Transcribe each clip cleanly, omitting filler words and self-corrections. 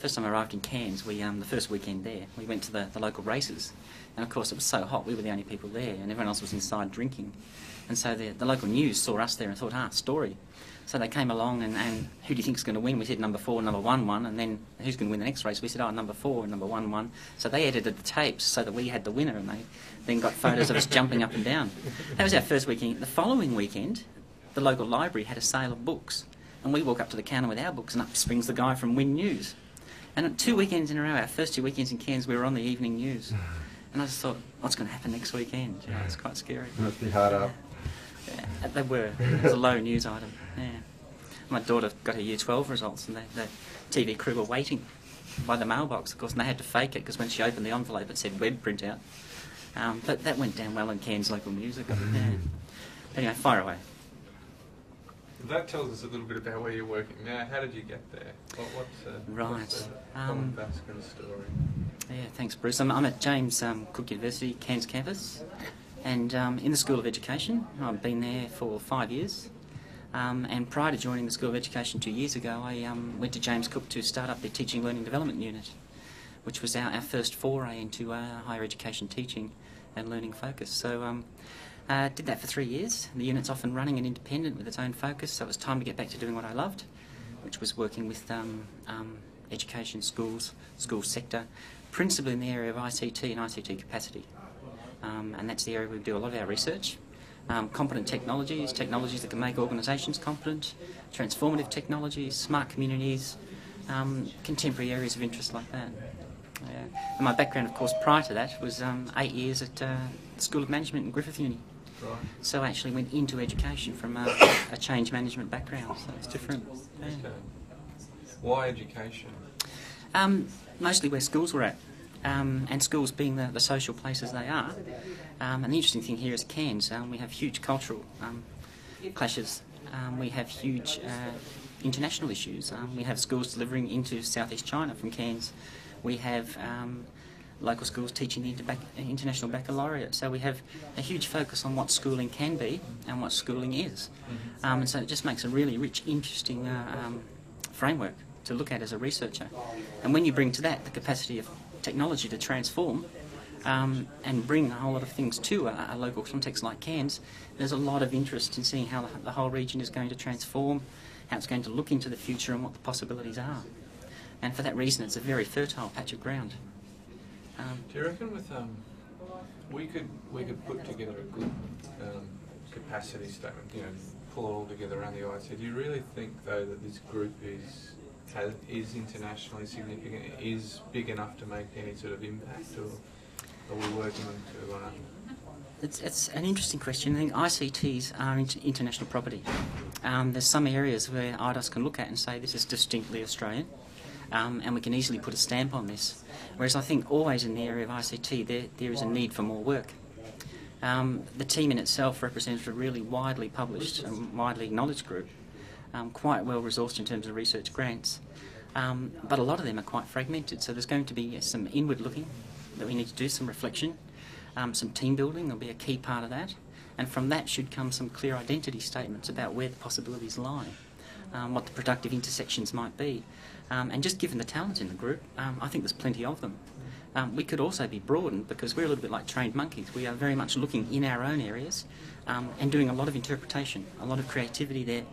first time I arrived in Cairns, the first weekend there, we went to the local races. And of course it was so hot, we were the only people there, and everyone else was inside drinking. And so the local news saw us there and thought, story. So they came along and who do you think is going to win? We said number 4, number 1 won, and then who's going to win the next race? We said, number 4 and number 1 won. So they edited the tapes so that we had the winner, and they then got photos of us jumping up and down. That was our first weekend. The following weekend, the local library had a sale of books, and we walk up to the counter with our books, and up springs the guy from Win News. And 2 weekends in a row, our first 2 weekends in Cairns, we were on the evening news. And I just thought, what's going to happen next weekend? It's quite scary. Must be hard up. Yeah, they were. It was a low news item. Yeah. My daughter got her Year 12 results, and the TV crew were waiting by the mailbox, of course, and they had to fake it because when she opened the envelope, it said web printout. But that went down well in Cairns local news. Anyway, fire away. That tells us a little bit about where you're working now. How did you get there? What's the Colin Baskin story? Yeah, thanks, Bruce. I'm at James Cook University, Cairns campus, and in the School of Education. I've been there for 5 years. And prior to joining the School of Education 2 years ago, I went to James Cook to start up the Teaching Learning Development Unit, which was our first foray into higher education teaching and learning focus. So did that for 3 years. The unit's off and running and independent with its own focus, so it was time to get back to doing what I loved, which was working with education, schools, school sector, principally in the area of ICT and ICT capacity. And that's the area we do a lot of our research. Competent technologies that can make organisations competent, transformative technologies, smart communities, contemporary areas of interest like that. And my background, of course, prior to that was 8 years at the School of Management in Griffith Uni. Right. So I actually went into education from a change management background, so it's different. Yeah. Okay. Why education? Mostly where schools were at. And schools being the social places they are. And the interesting thing here is Cairns, we have huge cultural clashes. We have huge international issues. We have schools delivering into Southeast China from Cairns. We have local schools teaching the international baccalaureate. So we have a huge focus on what schooling can be and what schooling is. And so it just makes a really rich, interesting framework to look at as a researcher. And when you bring to that the capacity of technology to transform and bring a whole lot of things to a local context like Cairns, there's a lot of interest in seeing how the whole region is going to transform, how it's going to look into the future and what the possibilities are. And for that reason, it's a very fertile patch of ground. Do you reckon with we could put together a good capacity statement, pull it all together around the IC? Do you really think though that this group is internationally significant, is big enough to make any sort of impact, or are we working on it? It's an interesting question. I think ICTs are international property. There's some areas where Eidos can look at and say this is distinctly Australian, and we can easily put a stamp on this. Whereas I think always in the area of ICT there is a need for more work. The team in itself represents a really widely published and widely acknowledged group. Quite well resourced in terms of research grants, but a lot of them are quite fragmented, so there's going to be some inward looking that we need to do, some reflection, some team building will be a key part of that, and from that should come some clear identity statements about where the possibilities lie, what the productive intersections might be, and just given the talent in the group, I think there's plenty of them. We could also be broadened because we're a little bit like trained monkeys. We are very much looking in our own areas and doing a lot of interpretation, a lot of creativity there.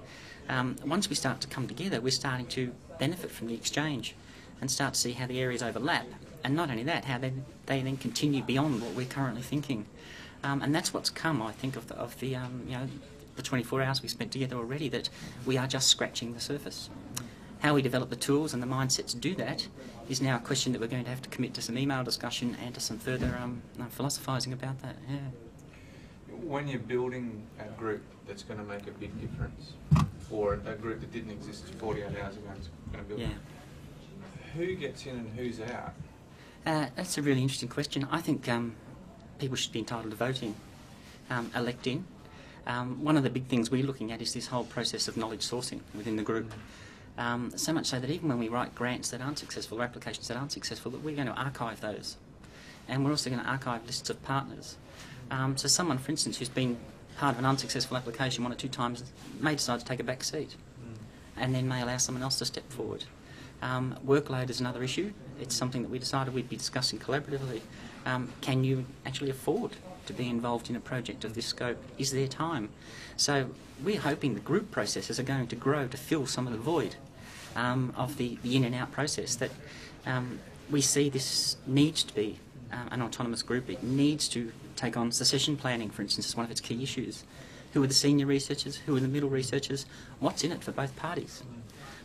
Once we start to come together, we're starting to benefit from the exchange and start to see how the areas overlap. And not only that, how they then continue beyond what we're currently thinking. And that's what's come, I think, of the 24 hours we spent together already, that we are just scratching the surface. How we develop the tools and the mindset to do that is now a question that we're going to have to commit to some email discussion and to some further philosophising about that. Yeah. When you're building a group that's going to make a big difference, or a group that didn't exist 48 hours ago is going to build it, who gets in and who's out? That's a really interesting question. I think people should be entitled to vote in, elect in. One of the big things we're looking at is this whole process of knowledge sourcing within the group. So much so that even when we write grants that aren't successful, or applications that aren't successful, that we're going to archive those. And we're also going to archive lists of partners. So someone, for instance, who's been part of an unsuccessful application 1 or 2 times may decide to take a back seat and then may allow someone else to step forward. Workload is another issue. It's something that we decided we'd be discussing collaboratively. Can you actually afford to be involved in a project of this scope? Is there time? So we're hoping the group processes are going to grow to fill some of the void of the in and out process, that we see this needs to be an autonomous group. It needs to take on succession planning, for instance, as one of its key issues. Who are the senior researchers? Who are the middle researchers? What's in it for both parties?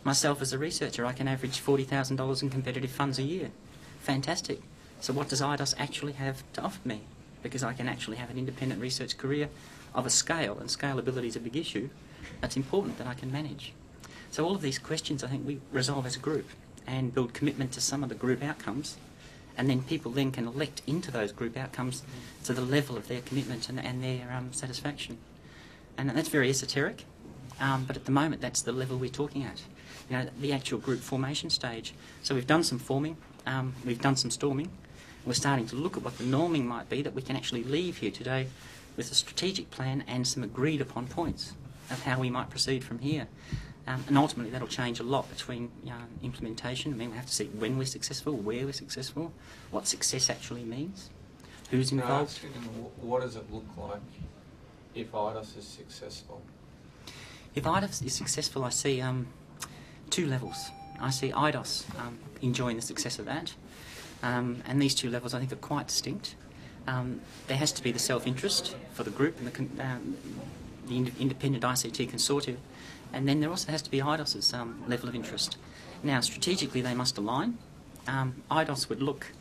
Myself as a researcher, I can average $40,000 in competitive funds a year. Fantastic. So what does Eidos actually have to offer me? Because I can actually have an independent research career of a scale, and scalability is a big issue that's important that I can manage. So all of these questions I think we resolve as a group and build commitment to some of the group outcomes, and then people then can elect into those group outcomes to the level of their commitment and their satisfaction. And that's very esoteric, but at the moment that's the level we're talking at. You know, the actual group formation stage. So we've done some forming, we've done some storming. We're starting to look at what the norming might be, that we can actually leave here today with a strategic plan and some agreed upon points of how we might proceed from here. And ultimately that'll change a lot between implementation. I mean, we have to see when we're successful, where we're successful, what success actually means, who's involved. What does it look like if Eidos is successful? If Eidos is successful, I see two levels. I see Eidos enjoying the success of that, and these two levels I think are quite distinct. There has to be the self-interest for the group and the independent ICT consortium, and then there also has to be Eidos's level of interest. Now, strategically they must align. Eidos would look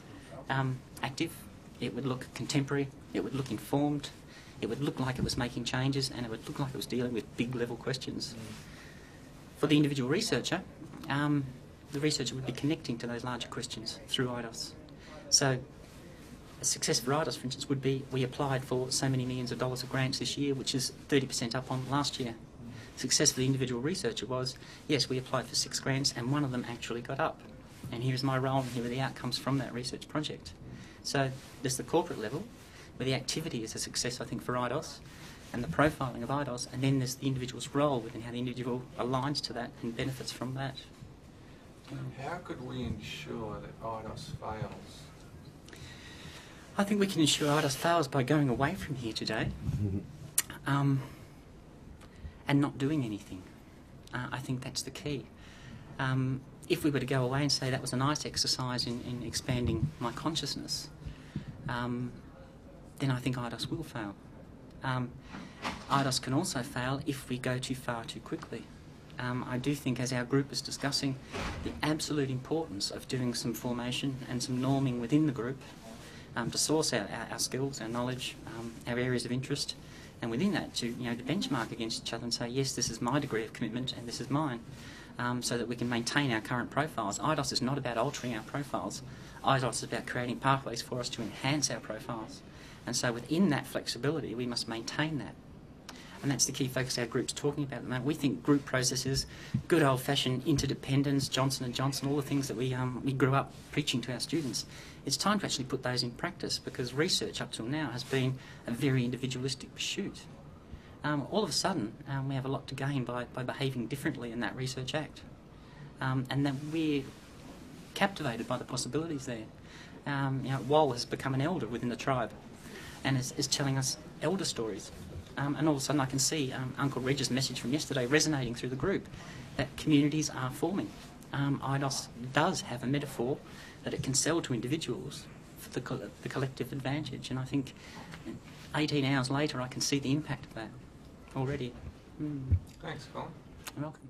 active, it would look contemporary, it would look informed, it would look like it was making changes, and it would look like it was dealing with big level questions. For the individual researcher, the researcher would be connecting to those larger questions through Eidos. So a success for Eidos, for instance, would be we applied for so many millions of dollars of grants this year, which is 30% up on last year. Success for the individual researcher was, yes, we applied for 6 grants and one of them actually got up. And here's my role and here are the outcomes from that research project. So there's the corporate level, where the activity is a success, I think, for Eidos, and the profiling of Eidos, and then there's the individual's role within how the individual aligns to that and benefits from that. How could we ensure that Eidos fails? I think we can ensure Eidos fails by going away from here today and not doing anything. I think that's the key. If we were to go away and say that was a nice exercise in expanding my consciousness, then I think Eidos will fail. Eidos can also fail if we go too far too quickly. I do think, as our group is discussing, the absolute importance of doing some formation and some norming within the group to source our skills, our knowledge, our areas of interest, and within that to benchmark against each other and say, yes, this is my degree of commitment and this is mine, so that we can maintain our current profiles. Eidos is not about altering our profiles. Eidos is about creating pathways for us to enhance our profiles. And so within that flexibility, we must maintain that. And that's the key focus our group's talking about at the moment. We think group processes, good old-fashioned interdependence, Johnson & Johnson, all the things that we grew up preaching to our students. It's time to actually put those in practice, because research up till now has been a very individualistic pursuit. All of a sudden, we have a lot to gain by behaving differently in that Research Act. And that we're captivated by the possibilities there. Wal has become an elder within the tribe and is telling us elder stories. And all of a sudden I can see Uncle Reg's message from yesterday resonating through the group, that communities are forming. Eidos does have a metaphor that it can sell to individuals for the collective advantage, and I think 18 hours later I can see the impact of that already. Thanks, Colin. You're welcome.